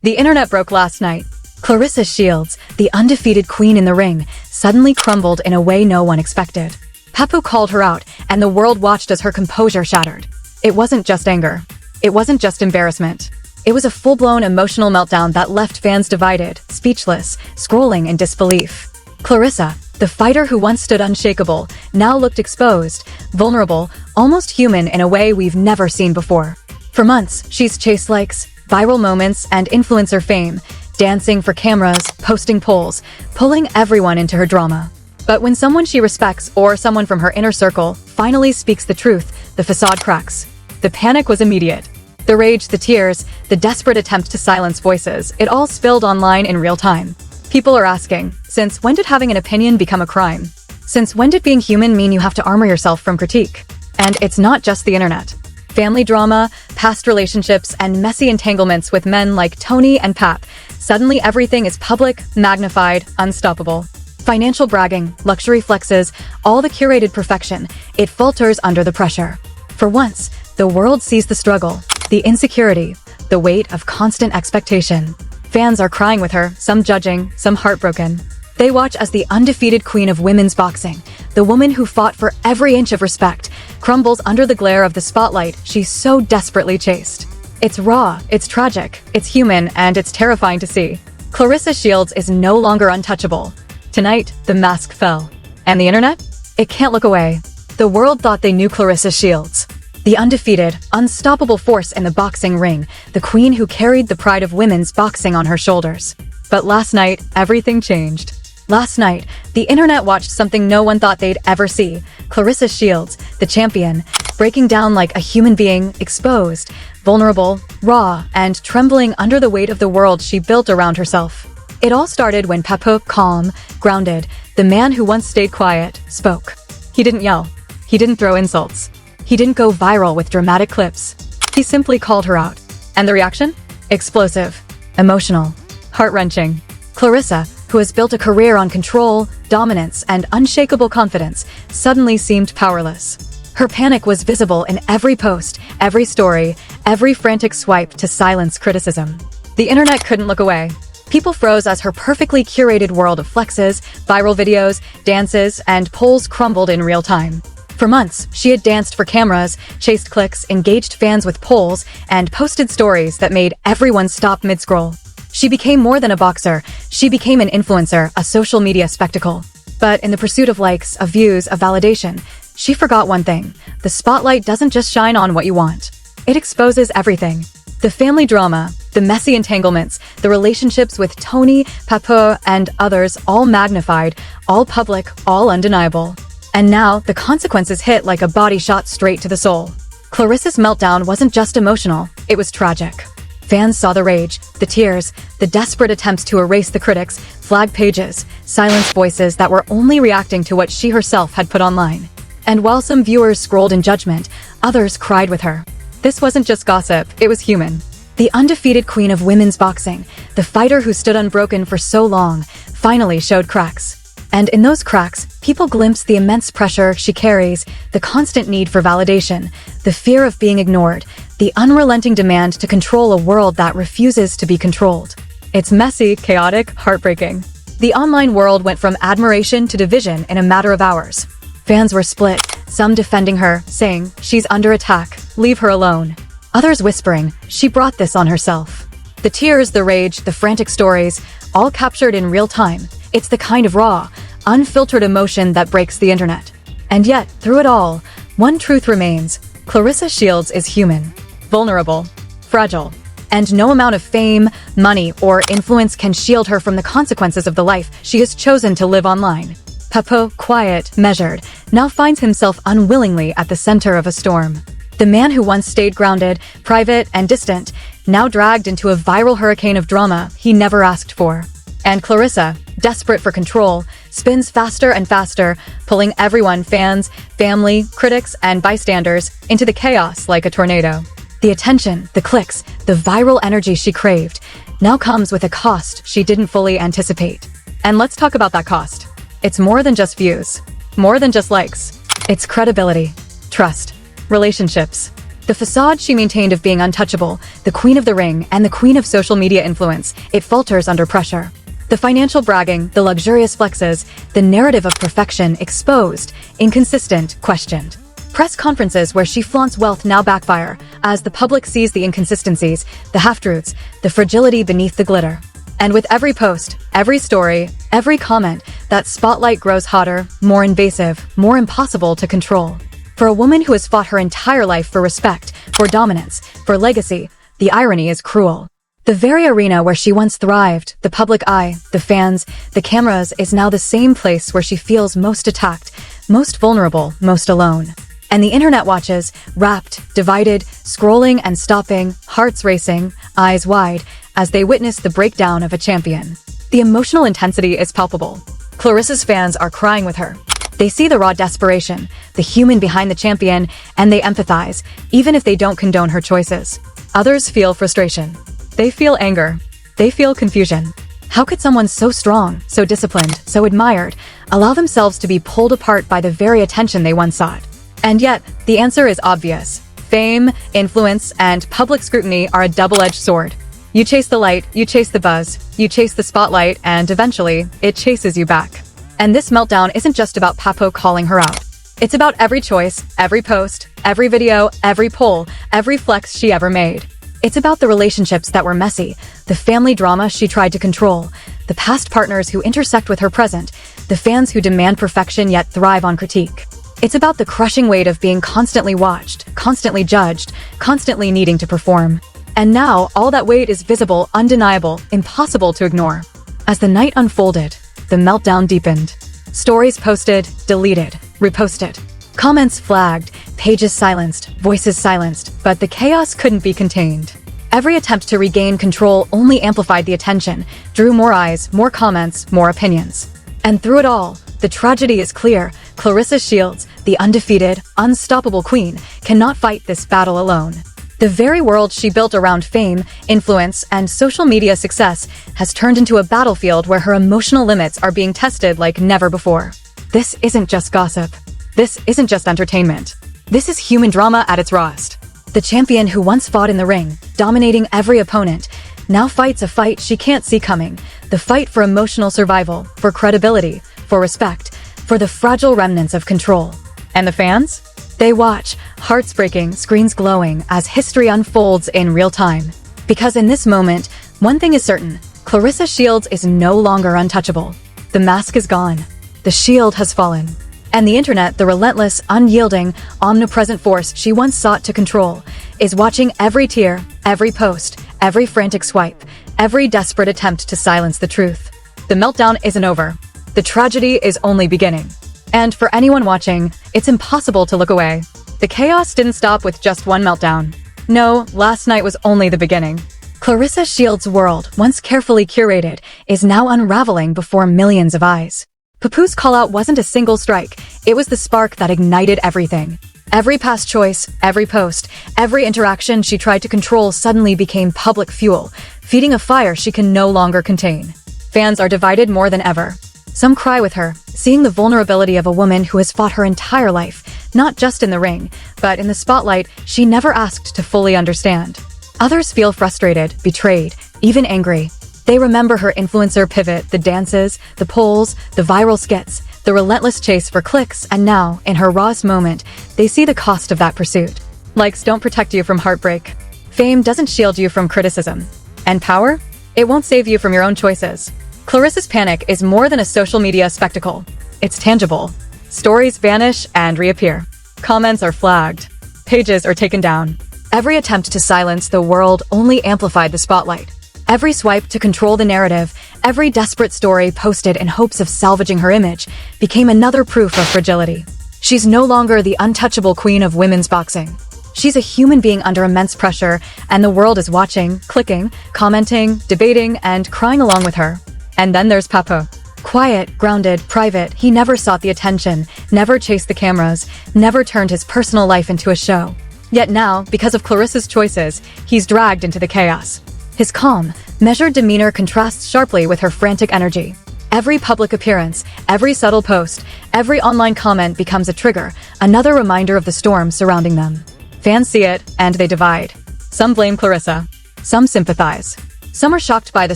The internet broke last night. Claressa Shields, the undefeated queen in the ring, suddenly crumbled in a way no one expected. Papoose called her out, and the world watched as her composure shattered. It wasn't just anger. It wasn't just embarrassment. It was a full-blown emotional meltdown that left fans divided, speechless, scrolling in disbelief. Claressa, the fighter who once stood unshakable, now looked exposed, vulnerable, almost human in a way we've never seen before. For months, she's chased likes, viral moments, and influencer fame, dancing for cameras, posting polls, pulling everyone into her drama. But when someone she respects or someone from her inner circle finally speaks the truth, the facade cracks. The panic was immediate. The rage, the tears, the desperate attempt to silence voices, it all spilled online in real time. People are asking, since when did having an opinion become a crime? Since when did being human mean you have to armor yourself from critique? And it's not just the internet. Family drama, past relationships, and messy entanglements with men like Tony and Pap. Suddenly everything is public, magnified, unstoppable. Financial bragging, luxury flexes, all the curated perfection, it falters under the pressure. For once, the world sees the struggle, the insecurity, the weight of constant expectation. Fans are crying with her, some judging, some heartbroken. They watch as the undefeated queen of women's boxing, the woman who fought for every inch of respect, crumbles under the glare of the spotlight she so desperately chased. It's raw, it's tragic, it's human, and it's terrifying to see. Claressa Shields is no longer untouchable. Tonight, the mask fell. And the internet? It can't look away. The world thought they knew Claressa Shields. The undefeated, unstoppable force in the boxing ring, the queen who carried the pride of women's boxing on her shoulders. But last night, everything changed. Last night, the internet watched something no one thought they'd ever see. Claressa Shields, the champion, breaking down like a human being, exposed, vulnerable, raw, and trembling under the weight of the world she built around herself. It all started when Papoose, calm, grounded, the man who once stayed quiet, spoke. He didn't yell. He didn't throw insults. He didn't go viral with dramatic clips. He simply called her out. And the reaction? Explosive, emotional, heart-wrenching. Claressa, who has built a career on control, dominance, and unshakable confidence, suddenly seemed powerless. Her panic was visible in every post, every story, every frantic swipe to silence criticism. The internet couldn't look away. People froze as her perfectly curated world of flexes, viral videos, dances, and polls crumbled in real time. For months, she had danced for cameras, chased clicks, engaged fans with polls, and posted stories that made everyone stop mid-scroll. She became more than a boxer. She became an influencer, a social media spectacle. But in the pursuit of likes, of views, of validation, she forgot one thing. The spotlight doesn't just shine on what you want. It exposes everything. The family drama, the messy entanglements, the relationships with Tony, Papoose, and others, all magnified, all public, all undeniable. And now, the consequences hit like a body shot straight to the soul. Claressa's meltdown wasn't just emotional, it was tragic. Fans saw the rage, the tears, the desperate attempts to erase the critics, flag pages, silence voices that were only reacting to what she herself had put online. And while some viewers scrolled in judgment, others cried with her. This wasn't just gossip, it was human. The undefeated queen of women's boxing, the fighter who stood unbroken for so long, finally showed cracks. And in those cracks, people glimpsed the immense pressure she carries, the constant need for validation, the fear of being ignored, the unrelenting demand to control a world that refuses to be controlled. It's messy, chaotic, heartbreaking. The online world went from admiration to division in a matter of hours. Fans were split, some defending her, saying, "She's under attack, leave her alone." Others whispering, "She brought this on herself." The tears, the rage, the frantic stories, all captured in real time. It's the kind of raw, unfiltered emotion that breaks the internet. And yet, through it all, one truth remains. Claressa Shields is human, vulnerable, fragile, and no amount of fame, money, or influence can shield her from the consequences of the life she has chosen to live online. Papoose, quiet, measured, now finds himself unwillingly at the center of a storm. The man who once stayed grounded, private, and distant, now dragged into a viral hurricane of drama he never asked for. And Claressa, desperate for control, spins faster and faster, pulling everyone, fans, family, critics, and bystanders, into the chaos like a tornado. The attention, the clicks, the viral energy she craved, now comes with a cost she didn't fully anticipate. And let's talk about that cost. It's more than just views, more than just likes. It's credibility, trust, relationships, The facade she maintained of being untouchable, the queen of the ring, and the queen of social media influence, it falters under pressure. The financial bragging, the luxurious flexes, the narrative of perfection exposed, inconsistent, questioned. Press conferences where she flaunts wealth now backfire, as the public sees the inconsistencies, the half-truths, the fragility beneath the glitter. And with every post, every story, every comment, that spotlight grows hotter, more invasive, more impossible to control. For a woman who has fought her entire life for respect, for dominance, for legacy, the irony is cruel. The very arena where she once thrived, the public eye, the fans, the cameras, is now the same place where she feels most attacked, most vulnerable, most alone. And the internet watches, wrapped, divided, scrolling and stopping, hearts racing, eyes wide, as they witness the breakdown of a champion. The emotional intensity is palpable. Claressa's fans are crying with her. They see the raw desperation, the human behind the champion, and they empathize, even if they don't condone her choices. Others feel frustration. They feel anger. They feel confusion. How could someone so strong, so disciplined, so admired, allow themselves to be pulled apart by the very attention they once sought? And yet, the answer is obvious. Fame, influence, and public scrutiny are a double-edged sword. You chase the light, you chase the buzz, you chase the spotlight, and eventually, it chases you back. And this meltdown isn't just about Papoose calling her out. It's about every choice, every post, every video, every poll, every flex she ever made. It's about the relationships that were messy, the family drama she tried to control, the past partners who intersect with her present, the fans who demand perfection yet thrive on critique. It's about the crushing weight of being constantly watched, constantly judged, constantly needing to perform. And now, all that weight is visible, undeniable, impossible to ignore. As the night unfolded, the meltdown deepened. Stories posted, deleted, reposted. Comments flagged, pages silenced, voices silenced, but the chaos couldn't be contained. Every attempt to regain control only amplified the attention, drew more eyes, more comments, more opinions. And through it all, the tragedy is clear. Claressa Shields, the undefeated, unstoppable queen, cannot fight this battle alone. The very world she built around fame, influence, and social media success has turned into a battlefield where her emotional limits are being tested like never before. This isn't just gossip. This isn't just entertainment. This is human drama at its rawest. The champion who once fought in the ring, dominating every opponent, now fights a fight she can't see coming. The fight for emotional survival, for credibility, for respect, for the fragile remnants of control. And the fans? They watch, hearts breaking, screens glowing, as history unfolds in real time. Because in this moment, one thing is certain: Claressa Shields is no longer untouchable. The mask is gone. The shield has fallen. And the internet, the relentless, unyielding, omnipresent force she once sought to control, is watching every tear, every post, every frantic swipe, every desperate attempt to silence the truth. The meltdown isn't over. The tragedy is only beginning. And for anyone watching, it's impossible to look away. The chaos didn't stop with just one meltdown. No, last night was only the beginning. Claressa Shields' world, once carefully curated, is now unraveling before millions of eyes. Papoose call-out wasn't a single strike, it was the spark that ignited everything. Every past choice, every post, every interaction she tried to control suddenly became public fuel, feeding a fire she can no longer contain. Fans are divided more than ever. Some cry with her, seeing the vulnerability of a woman who has fought her entire life, not just in the ring, but in the spotlight she never asked to fully understand. Others feel frustrated, betrayed, even angry. They remember her influencer pivot, the dances, the polls, the viral skits, the relentless chase for clicks, and now, in her rawest moment, they see the cost of that pursuit. Likes don't protect you from heartbreak. Fame doesn't shield you from criticism. And power? It won't save you from your own choices. Claressa's panic is more than a social media spectacle. It's tangible. Stories vanish and reappear. Comments are flagged. Pages are taken down. Every attempt to silence the world only amplified the spotlight. Every swipe to control the narrative, every desperate story posted in hopes of salvaging her image, became another proof of fragility. She's no longer the untouchable queen of women's boxing. She's a human being under immense pressure, and the world is watching, clicking, commenting, debating, and crying along with her. And then there's Papoose. Quiet, grounded, private, he never sought the attention, never chased the cameras, never turned his personal life into a show. Yet now, because of Claressa's choices, he's dragged into the chaos. His calm, measured demeanor contrasts sharply with her frantic energy. Every public appearance, every subtle post, every online comment becomes a trigger, another reminder of the storm surrounding them. Fans see it, and they divide. Some blame Claressa. Some sympathize. Some are shocked by the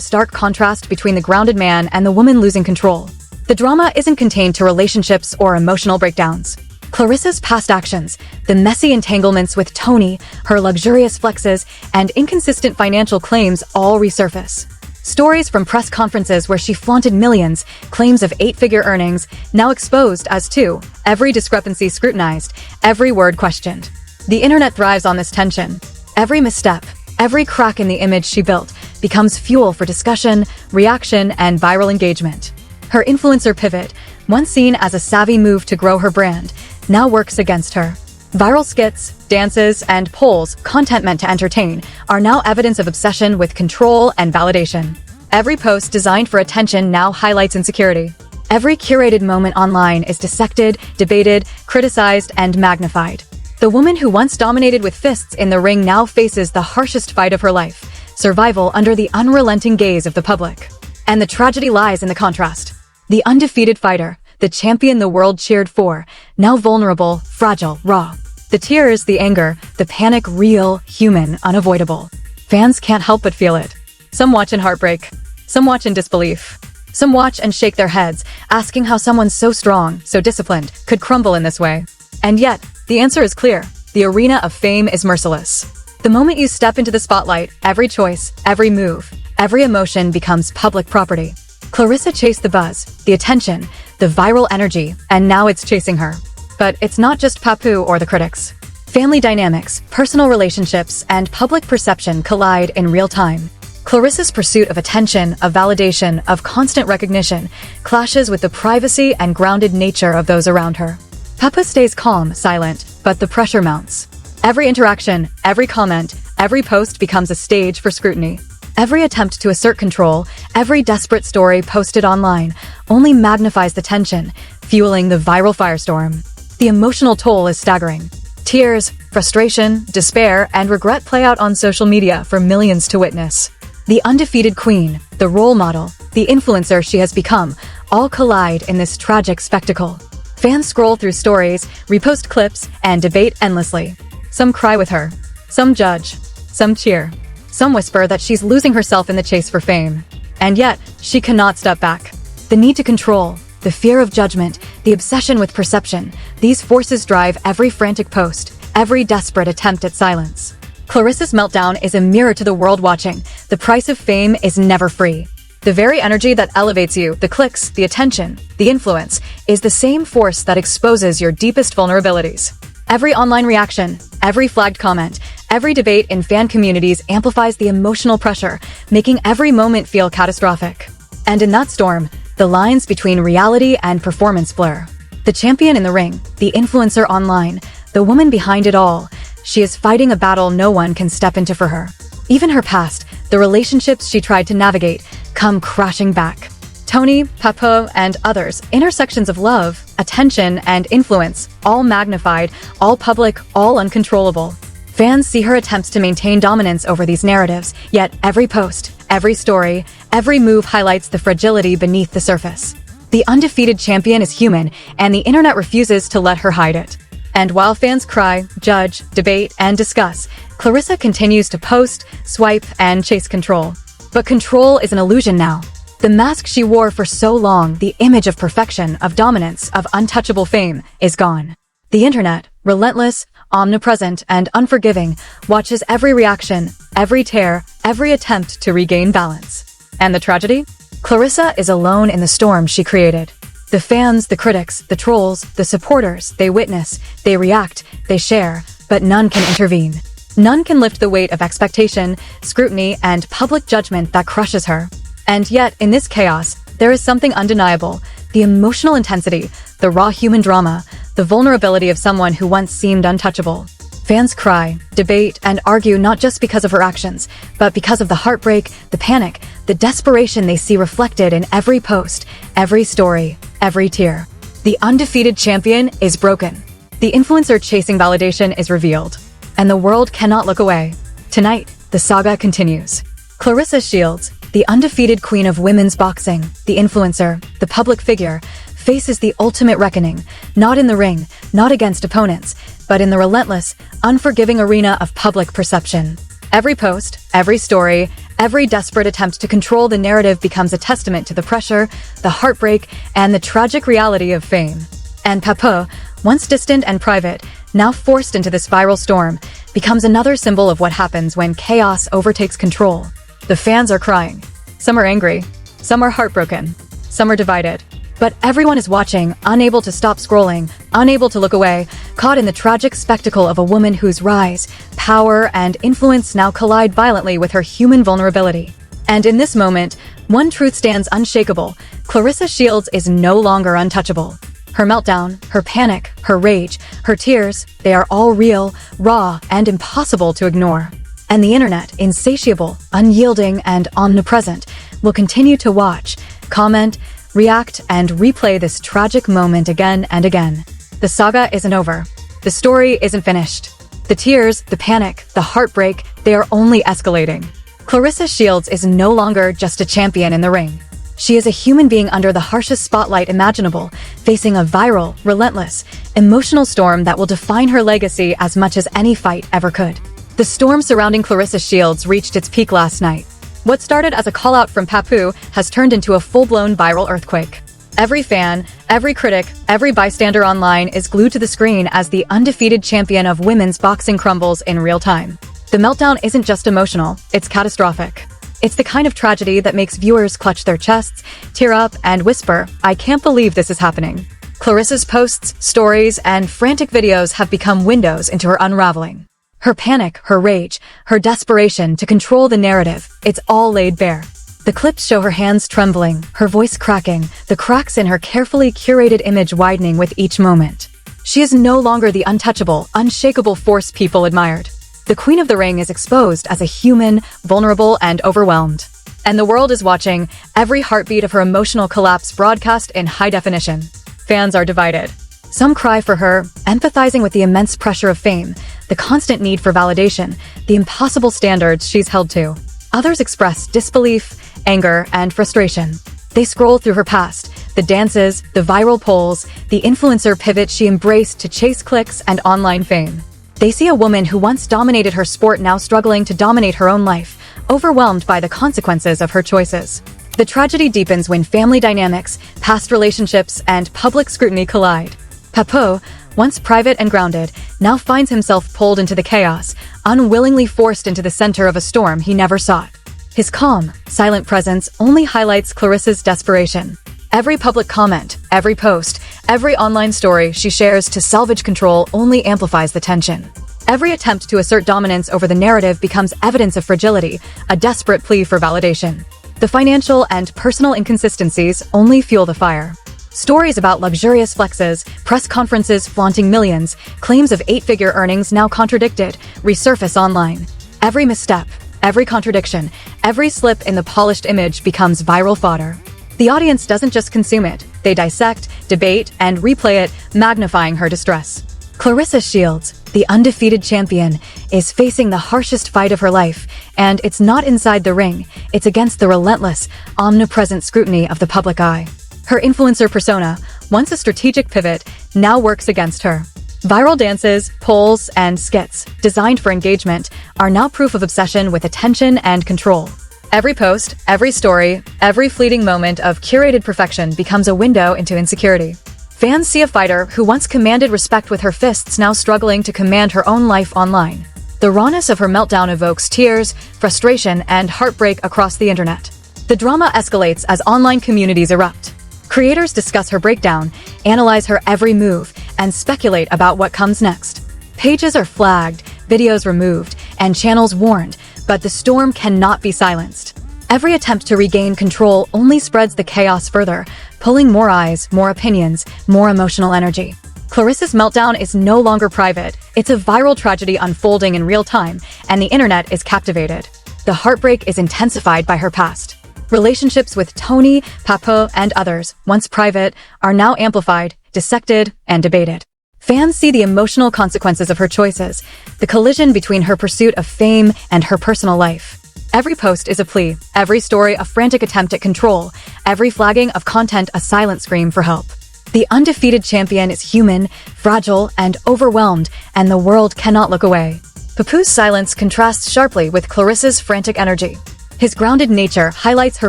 stark contrast between the grounded man and the woman losing control. The drama isn't contained to relationships or emotional breakdowns. Clarissa's past actions, the messy entanglements with Tony, her luxurious flexes, and inconsistent financial claims all resurface. Stories from press conferences where she flaunted millions, claims of 8-figure earnings, now exposed as two, every discrepancy scrutinized, every word questioned. The internet thrives on this tension. Every misstep, every crack in the image she built, becomes fuel for discussion, reaction, and viral engagement. Her influencer pivot, once seen as a savvy move to grow her brand, now works against her. Viral skits, dances, and polls, content meant to entertain, are now evidence of obsession with control and validation. Every post designed for attention now highlights insecurity. Every curated moment online is dissected, debated, criticized, and magnified. The woman who once dominated with fists in the ring now faces the harshest fight of her life, survival under the unrelenting gaze of the public. And the tragedy lies in the contrast. The undefeated fighter, the champion the world cheered for, now vulnerable, fragile, raw. The tears, the anger, the panic, real, human, unavoidable. Fans can't help but feel it. Some watch in heartbreak. Some watch in disbelief. Some watch and shake their heads, asking how someone so strong, so disciplined, could crumble in this way. And yet, the answer is clear. The arena of fame is merciless. The moment you step into the spotlight, every choice, every move, every emotion becomes public property. Claressa chased the buzz, the attention, the viral energy, and now it's chasing her. But it's not just Papoose or the critics. Family dynamics, personal relationships, and public perception collide in real time. Claressa's pursuit of attention, of validation, of constant recognition clashes with the privacy and grounded nature of those around her. Papoose stays calm, silent, but the pressure mounts. Every interaction, every comment, every post becomes a stage for scrutiny. Every attempt to assert control, every desperate story posted online, only magnifies the tension, fueling the viral firestorm. The emotional toll is staggering. Tears, frustration, despair, and regret play out on social media for millions to witness. The undefeated queen, the role model, the influencer she has become, all collide in this tragic spectacle. Fans scroll through stories, repost clips, and debate endlessly. Some cry with her. Some judge. Some cheer. Some whisper that she's losing herself in the chase for fame. And yet, she cannot step back. The need to control, the fear of judgment, the obsession with perception, these forces drive every frantic post, every desperate attempt at silence. Claressa's meltdown is a mirror to the world watching. The price of fame is never free. The very energy that elevates you, the clicks, the attention, the influence, is the same force that exposes your deepest vulnerabilities. Every online reaction, every flagged comment, every debate in fan communities amplifies the emotional pressure, making every moment feel catastrophic. And in that storm, the lines between reality and performance blur. The champion in the ring, the influencer online, the woman behind it all, she is fighting a battle no one can step into for her. Even her past, the relationships she tried to navigate, come crashing back. Tony, Papoose, and others, intersections of love, attention, and influence, all magnified, all public, all uncontrollable. Fans see her attempts to maintain dominance over these narratives, yet every post, every story, every move highlights the fragility beneath the surface. The undefeated champion is human, and the internet refuses to let her hide it. And while fans cry, judge, debate, and discuss, Claressa continues to post, swipe, and chase control. But control is an illusion now. The mask she wore for so long, the image of perfection, of dominance, of untouchable fame, is gone. The internet, relentless, omnipresent, and unforgiving, watches every reaction, every tear, every attempt to regain balance. And the tragedy? Claressa is alone in the storm she created. The fans, the critics, the trolls, the supporters, they witness, they react, they share, but none can intervene. None can lift the weight of expectation, scrutiny, and public judgment that crushes her. And yet, in this chaos, there is something undeniable: the emotional intensity, the raw human drama, the vulnerability of someone who once seemed untouchable. Fans cry, debate, and argue not just because of her actions, but because of the heartbreak, the panic, the desperation they see reflected in every post, every story, every tear. The undefeated champion is broken. The influencer chasing validation is revealed. And the world cannot look away. Tonight, the saga continues. Claressa Shields, the undefeated queen of women's boxing, the influencer, the public figure, faces the ultimate reckoning, not in the ring, not against opponents, but in the relentless, unforgiving arena of public perception. Every post, every story, every desperate attempt to control the narrative becomes a testament to the pressure, the heartbreak, and the tragic reality of fame. And Papoose, once distant and private, now forced into this viral storm, becomes another symbol of what happens when chaos overtakes control. The fans are crying. Some are angry. Some are heartbroken. Some are divided. But everyone is watching, unable to stop scrolling, unable to look away, caught in the tragic spectacle of a woman whose rise, power, and influence now collide violently with her human vulnerability. And in this moment, one truth stands unshakable: Claressa Shields is no longer untouchable. Her meltdown, her panic, her rage, her tears, they are all real, raw, and impossible to ignore. And the internet, insatiable, unyielding, and omnipresent, will continue to watch, comment, react, and replay this tragic moment again and again. The saga isn't over. The story isn't finished. The tears, the panic, the heartbreak, they are only escalating. Claressa Shields is no longer just a champion in the ring. She is a human being under the harshest spotlight imaginable, facing a viral, relentless, emotional storm that will define her legacy as much as any fight ever could. The storm surrounding Claressa Shields reached its peak last night. What started as a call-out from Papoose has turned into a full-blown viral earthquake. Every fan, every critic, every bystander online is glued to the screen as the undefeated champion of women's boxing crumbles in real time. The meltdown isn't just emotional, it's catastrophic. It's the kind of tragedy that makes viewers clutch their chests, tear up, and whisper, "I can't believe this is happening." Claressa's posts, stories, and frantic videos have become windows into her unraveling. Her panic, her rage, her desperation to control the narrative, it's all laid bare. The clips show her hands trembling, her voice cracking, the cracks in her carefully curated image widening with each moment. She is no longer the untouchable, unshakable force people admired. The Queen of the Ring is exposed as a human, vulnerable, and overwhelmed. And the world is watching, every heartbeat of her emotional collapse broadcast in high definition. Fans are divided. Some cry for her, empathizing with the immense pressure of fame, the constant need for validation, the impossible standards she's held to. Others express disbelief, anger, and frustration. They scroll through her past, the dances, the viral polls, the influencer pivot she embraced to chase clicks and online fame. They see a woman who once dominated her sport now struggling to dominate her own life, overwhelmed by the consequences of her choices. The tragedy deepens when family dynamics, past relationships, and public scrutiny collide. Papoose, once private and grounded, now finds himself pulled into the chaos, unwillingly forced into the center of a storm he never sought. His calm, silent presence only highlights Claressa's desperation. Every public comment, every post, every online story she shares to salvage control only amplifies the tension. Every attempt to assert dominance over the narrative becomes evidence of fragility, a desperate plea for validation. The financial and personal inconsistencies only fuel the fire. Stories about luxurious flexes, press conferences flaunting millions, claims of 8-figure earnings now contradicted, resurface online. Every misstep, every contradiction, every slip in the polished image becomes viral fodder. The audience doesn't just consume it, they dissect, debate, and replay it, magnifying her distress. Claressa Shields, the undefeated champion, is facing the harshest fight of her life, and it's not inside the ring, it's against the relentless, omnipresent scrutiny of the public eye. Her influencer persona, once a strategic pivot, now works against her. Viral dances, polls, and skits, designed for engagement, are now proof of obsession with attention and control. Every post, every story, every fleeting moment of curated perfection becomes a window into insecurity. Fans see a fighter who once commanded respect with her fists now struggling to command her own life online. The rawness of her meltdown evokes tears, frustration, and heartbreak across the internet. The drama escalates as online communities erupt. Creators discuss her breakdown, analyze her every move, and speculate about what comes next. Pages are flagged, videos removed, and channels warned, but the storm cannot be silenced. Every attempt to regain control only spreads the chaos further, pulling more eyes, more opinions, more emotional energy. Claressa's meltdown is no longer private, it's a viral tragedy unfolding in real time, and the internet is captivated. The heartbreak is intensified by her past. Relationships with Tony, Papoose, and others, once private, are now amplified, dissected, and debated. Fans see the emotional consequences of her choices, the collision between her pursuit of fame and her personal life. Every post is a plea, every story a frantic attempt at control, every flagging of content a silent scream for help. The undefeated champion is human, fragile, and overwhelmed, and the world cannot look away. Papoose's silence contrasts sharply with Claressa's frantic energy. His grounded nature highlights her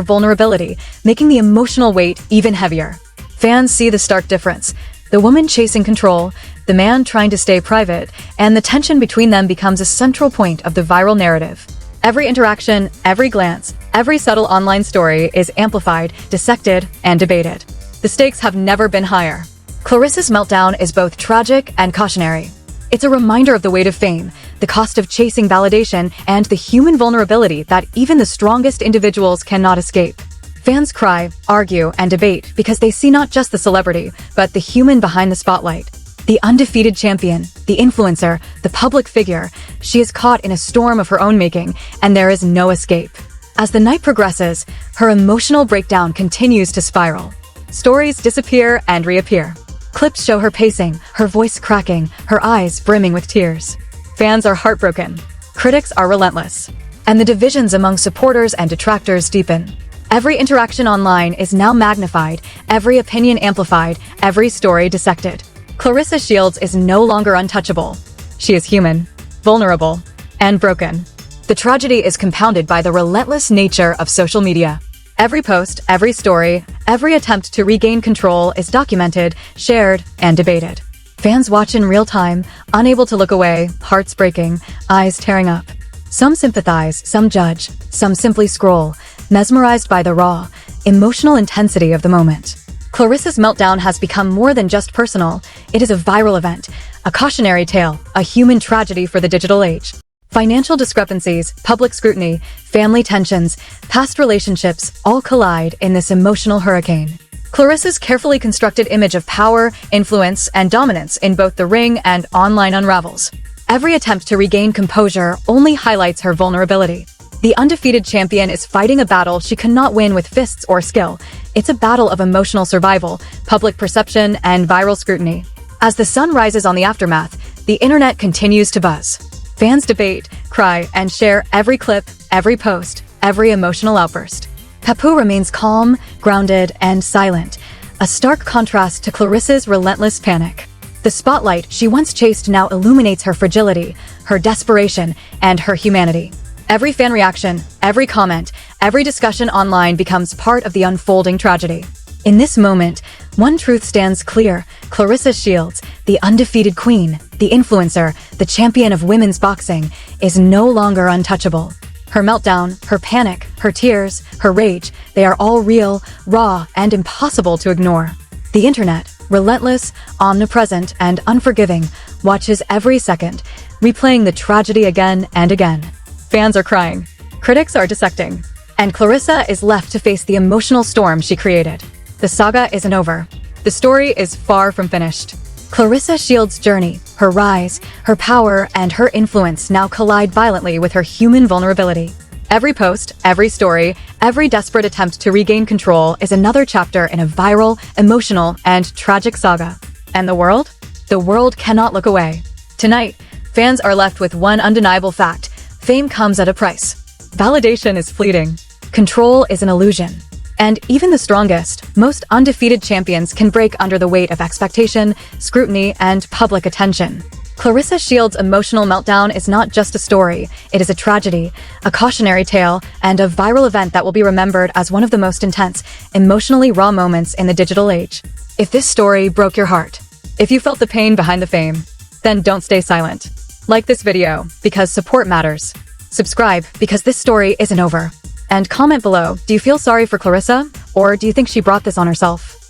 vulnerability, making the emotional weight even heavier. Fans see the stark difference. The woman chasing control, the man trying to stay private, and the tension between them becomes a central point of the viral narrative. Every interaction, every glance, every subtle online story is amplified, dissected, and debated. The stakes have never been higher. Claressa's meltdown is both tragic and cautionary. It's a reminder of the weight of fame, the cost of chasing validation, and the human vulnerability that even the strongest individuals cannot escape. Fans cry, argue, and debate because they see not just the celebrity, but the human behind the spotlight. The undefeated champion, the influencer, the public figure, she is caught in a storm of her own making, and there is no escape. As the night progresses, her emotional breakdown continues to spiral. Stories disappear and reappear. Clips show her pacing, her voice cracking, her eyes brimming with tears. Fans are heartbroken. Critics are relentless. And the divisions among supporters and detractors deepen. Every interaction online is now magnified, every opinion amplified, every story dissected. Claressa Shields is no longer untouchable. She is human, vulnerable, and broken. The tragedy is compounded by the relentless nature of social media. Every post, every story, every attempt to regain control is documented, shared, and debated. Fans watch in real time, unable to look away, hearts breaking, eyes tearing up. Some sympathize, some judge, some simply scroll, mesmerized by the raw, emotional intensity of the moment. Claressa's meltdown has become more than just personal. It is a viral event, a cautionary tale, a human tragedy for the digital age. Financial discrepancies, public scrutiny, family tensions, past relationships all collide in this emotional hurricane. Claressa's carefully constructed image of power, influence, and dominance in both the ring and online unravels. Every attempt to regain composure only highlights her vulnerability. The undefeated champion is fighting a battle she cannot win with fists or skill. It's a battle of emotional survival, public perception, and viral scrutiny. As the sun rises on the aftermath, the internet continues to buzz. Fans debate, cry, and share every clip, every post, every emotional outburst. Papoose remains calm, grounded, and silent, a stark contrast to Claressa's relentless panic. The spotlight she once chased now illuminates her fragility, her desperation, and her humanity. Every fan reaction, every comment, every discussion online becomes part of the unfolding tragedy. In this moment, one truth stands clear: Claressa Shields, the undefeated queen, the influencer, the champion of women's boxing, is no longer untouchable. Her meltdown, her panic, her tears, her rage, they are all real, raw, and impossible to ignore. The internet, relentless, omnipresent, and unforgiving, watches every second, replaying the tragedy again and again. Fans are crying, critics are dissecting, and Claressa is left to face the emotional storm she created. The saga isn't over. The story is far from finished. Claressa Shields' journey, her rise, her power, and her influence now collide violently with her human vulnerability. Every post, every story, every desperate attempt to regain control is another chapter in a viral, emotional, and tragic saga. And the world? The world cannot look away. Tonight, fans are left with one undeniable fact: fame comes at a price. Validation is fleeting. Control is an illusion. And even the strongest, most undefeated champions can break under the weight of expectation, scrutiny, and public attention. Claressa Shields' emotional meltdown is not just a story, it is a tragedy, a cautionary tale, and a viral event that will be remembered as one of the most intense, emotionally raw moments in the digital age. If this story broke your heart, if you felt the pain behind the fame, then don't stay silent. Like this video, because support matters. Subscribe, because this story isn't over. And comment below, do you feel sorry for Claressa, or do you think she brought this on herself?